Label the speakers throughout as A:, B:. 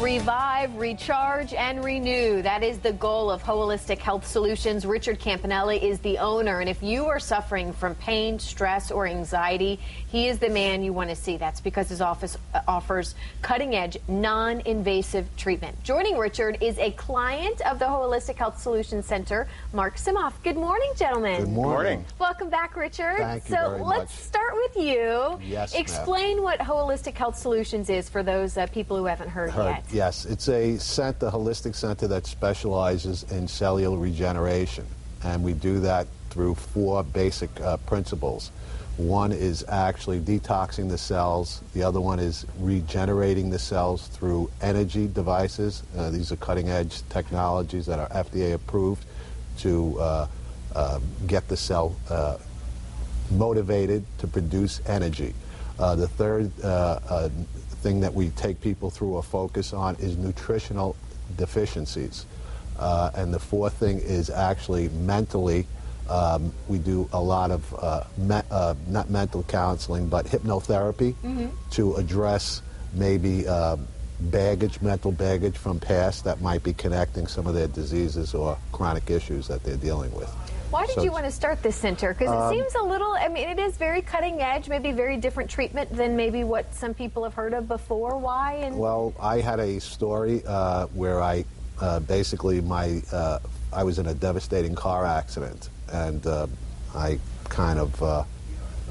A: Revive, recharge, and renew. That is the goal of Holistic Health Solutions. Richard Campanella is the owner, and if you are suffering from pain, stress, or anxiety, he is the man you want to see. That's because his office offers cutting-edge, non-invasive treatment. Joining Richard is a client of the Holistic Health Solutions Center, Mark Simoff. Good morning, gentlemen.
B: Good morning.
A: Welcome back, Richard.
B: Thank you very much.
A: So let's start with you.
B: Yes,
A: explain what Holistic Health Solutions is for those people who haven't heard yet.
B: Yes, it's a holistic center that specializes in cellular regeneration, and we do that through four basic principles. One is actually detoxing the cells. The other one is regenerating the cells through energy devices. These are cutting-edge technologies that are FDA approved to get the cell motivated to produce energy. The third thing that we take people through or focus on is nutritional deficiencies. And the fourth thing is actually mentally. We do a lot of, not mental counseling, but hypnotherapy to address maybe mental baggage from past that might be connecting some of their diseases or chronic issues that they're dealing with.
A: Why did you want to start this center? Because it seems a little, I mean, it is very cutting edge, maybe very different treatment than maybe what some people have heard of before. Why?
B: Well, I had a story where I basically I was in a devastating car accident, and I kind of,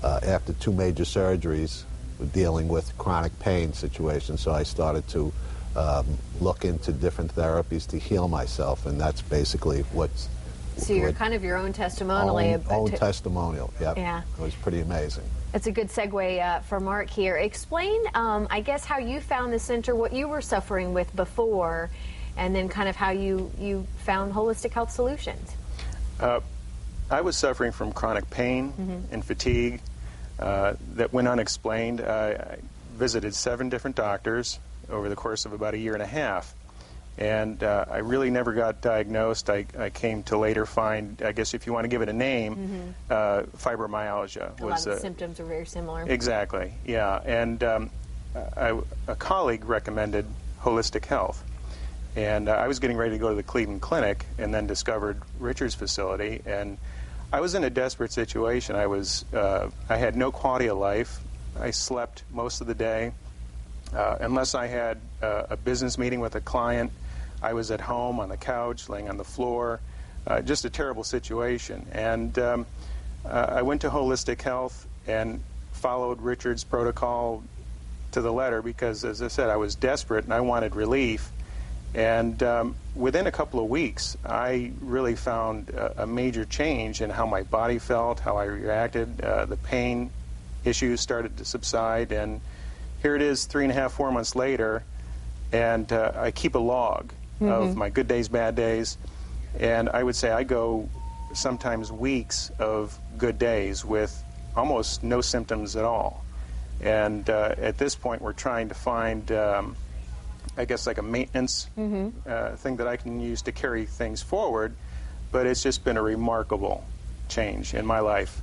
B: after two major surgeries, dealing with chronic pain situations, so I started to look into different therapies to heal myself, and that's basically what's...
A: So you're kind of your own testimonial.
B: Own testimonial, yep.
A: Yeah.
B: It was pretty amazing.
A: It's a good segue for Mark here. Explain, I guess, how you found the center, what you were suffering with before, and then kind of how you found Holistic Health Solutions.
C: I was suffering from chronic pain and fatigue that went unexplained. I visited 7 different doctors over the course of about a year and a half. And I really never got diagnosed. I came to later find, I guess if you want to give it a name, fibromyalgia.
A: A lot of the symptoms are very similar.
C: Exactly, yeah. And a colleague recommended Holistic Health. And I was getting ready to go to the Cleveland Clinic and then discovered Richard's facility. And I was in a desperate situation. I had no quality of life. I slept most of the day. Unless I had a business meeting with a client, I was at home on the couch, laying on the floor, just a terrible situation. And I went to Holistic Health and followed Richard's protocol to the letter because, as I said, I was desperate and I wanted relief. And within a couple of weeks, I really found a major change in how my body felt, how I reacted. The pain issues started to subside, and here it is 3.5, 4 months later, and I keep a log of my good days, bad days, and I would say I go sometimes weeks of good days with almost no symptoms at all. And at this point, we're trying to find, I guess, like a maintenance thing that I can use to carry things forward, but it's just been a remarkable change in my life.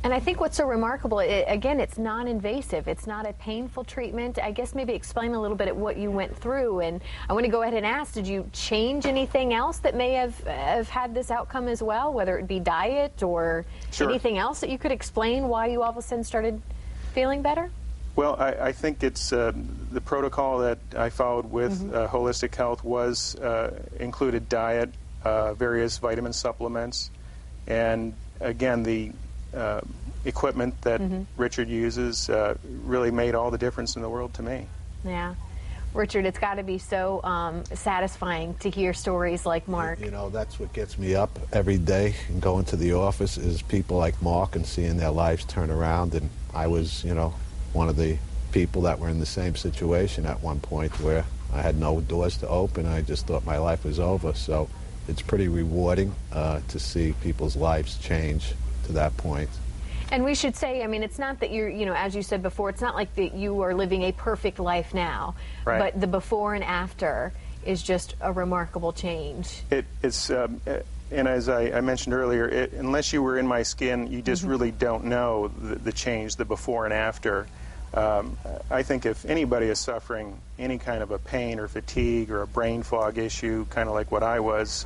A: And I think what's so remarkable, again, it's non-invasive. It's not a painful treatment. I guess maybe explain a little bit at what you went through. And I want to go ahead and ask, did you change anything else that may have had this outcome as well, whether it be diet or anything else that you could explain why you all of a sudden started feeling better?
C: Well, I think it's the protocol that I followed with Holistic Health was included diet, various vitamin supplements, and again, the equipment that Richard uses really made all the difference in the world to me.
A: Yeah. Richard, it's got to be so satisfying to hear stories like Mark.
B: You know, that's what gets me up every day and going to the office is people like Mark and seeing their lives turn around. And I was, you know, one of the people that were in the same situation at one point where I had no doors to open. I just thought my life was over. So it's pretty rewarding to see people's lives change to that point.
A: And we should say, I mean, it's not that you're, you know, as you said before, it's not like that you are living a perfect life now, but the before and after is just a remarkable change.
C: It's, and as I mentioned earlier, unless you were in my skin, you just really don't know the change, the before and after. I think if anybody is suffering any kind of a pain or fatigue or a brain fog issue, kind of like what I was,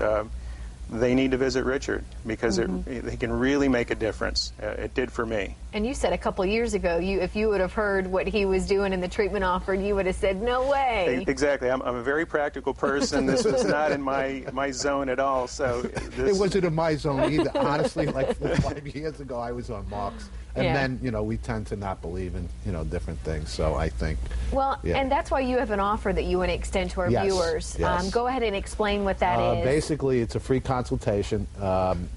C: they need to visit Richard, because he can really make a difference. It did for me.
A: And you said a couple years ago, if you would have heard what he was doing and the treatment offered, you would have said, no way.
C: Exactly. I'm a very practical person. This was not in my zone at all. So
B: it wasn't in my zone either. Honestly, like 4 or 5 years ago, I was on Mark's. And then, you know, we tend to not believe in, you know, different things. So I think.
A: Well, and that's why you have an offer that you want to extend to our viewers.
B: Yes.
A: Go ahead and explain what that is.
B: Basically, it's a free consultation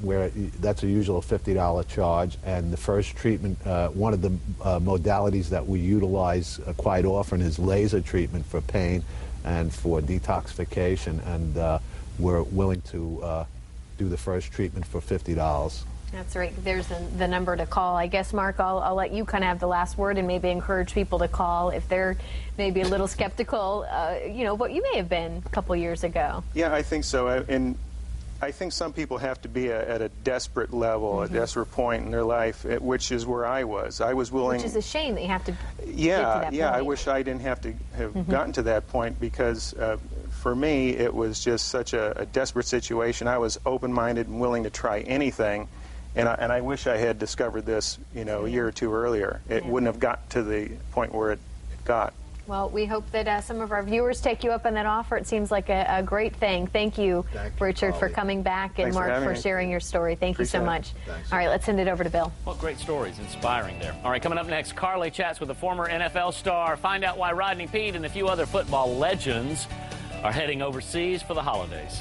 B: where that's a usual $50 charge. And the first treatment, one of the modalities that we utilize quite often is laser treatment for pain and for detoxification. And we're willing to do the first treatment for $50.
A: That's right. There's the number to call. I guess, Mark, I'll let you kind of have the last word and maybe encourage people to call if they're maybe a little skeptical, you know, what you may have been a couple years ago.
C: Yeah, I think so. And I think some people have to be at a desperate level, a desperate point in their life, which is where I was. I was willing.
A: Which is a shame that you have to get to that point.
C: I wish I didn't have to have gotten to that point, because for me it was just such a desperate situation. I was open-minded and willing to try anything. And I wish I had discovered this, you know, a year or two earlier. It wouldn't have got to the point where it got.
A: Well, we hope that some of our viewers take you up on that offer. It seems like a great thing. Thank you, Richard, for coming back, and Mark for sharing your story. Thank you so much. All right, let's send it over to Bill.
D: Well, great stories, inspiring there. All right, coming up next, Carly chats with a former NFL star. Find out why Rodney Peete and a few other football legends are heading overseas for the holidays.